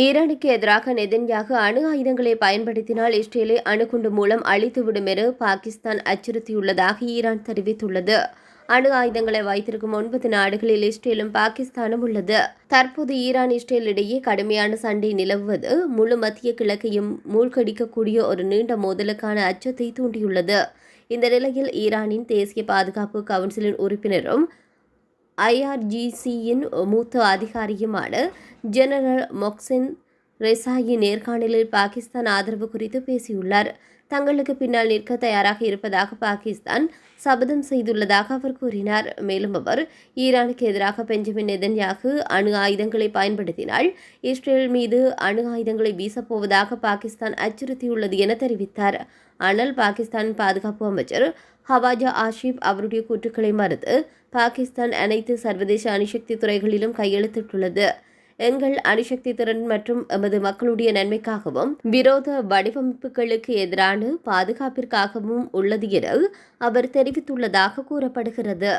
ஈரானுக்கு எதிராக நெதன்யாகு அணு ஆயுதங்களை பயன்படுத்தினால் இஸ்ரேலை அணுகுண்டு மூலம் அழித்துவிடும் என பாகிஸ்தான் அச்சுறுத்தியுள்ளதாக ஈரான் தெரிவித்துள்ளது. அணு ஆயுதங்களை வைத்திருக்கும் 9 நாடுகளில் இஸ்ரேலும் பாகிஸ்தானும் உள்ளது. தற்போது ஈரான் இஸ்ரேல் இடையே கடுமையான சண்டை நிலவுவது முழு மத்திய கிழக்கையும் மூழ்கடிக்கக்கூடிய ஒரு நீண்ட மோதலுக்கான அச்சத்தை தூண்டியுள்ளது. இந்த நிலையில் ஈரானின் தேசிய பாதுகாப்பு கவுன்சிலின் உறுப்பினரும் IRGCயின் மூத்த அதிகாரியுமான ஜெனரல் மொக்சின் ரெசாயி நேர்காணலில் பாகிஸ்தான் ஆதரவு குறித்து பேசியுள்ளார். தங்களுக்கு பின்னால் நிற்க தயாராக இருப்பதாக பாகிஸ்தான் சபதம் செய்துள்ளதாக அவர் கூறினார். மேலும் அவர் ஈரானுக்கு எதிராக பெஞ்சமின் நெதன்யாகு அணு ஆயுதங்களை பயன்படுத்தினால் இஸ்ரேல் மீது அணு ஆயுதங்களை வீசப்போவதாக பாகிஸ்தான் அச்சுறுத்தியுள்ளது என தெரிவித்தார். ஆனால் பாகிஸ்தானின் பாதுகாப்பு அமைச்சர் ஹவாஜா ஆஷிப் அவருடைய கூற்றுக்களை மறுத்து பாகிஸ்தான் அனைத்து சர்வதேச அணுசக்தி துறைகளிலும் கையெழுத்திட்டுள்ளது. எங்கள் அணுசக்தி திறன் மற்றும் எமது மக்களுடைய நன்மைக்காகவும் விரோத வடிவமைப்புகளுக்கு எதிரான பாதுகாப்பிற்காகவும் உள்ளது என அவர் தெரிவித்துள்ளதாக கூறப்படுகிறது.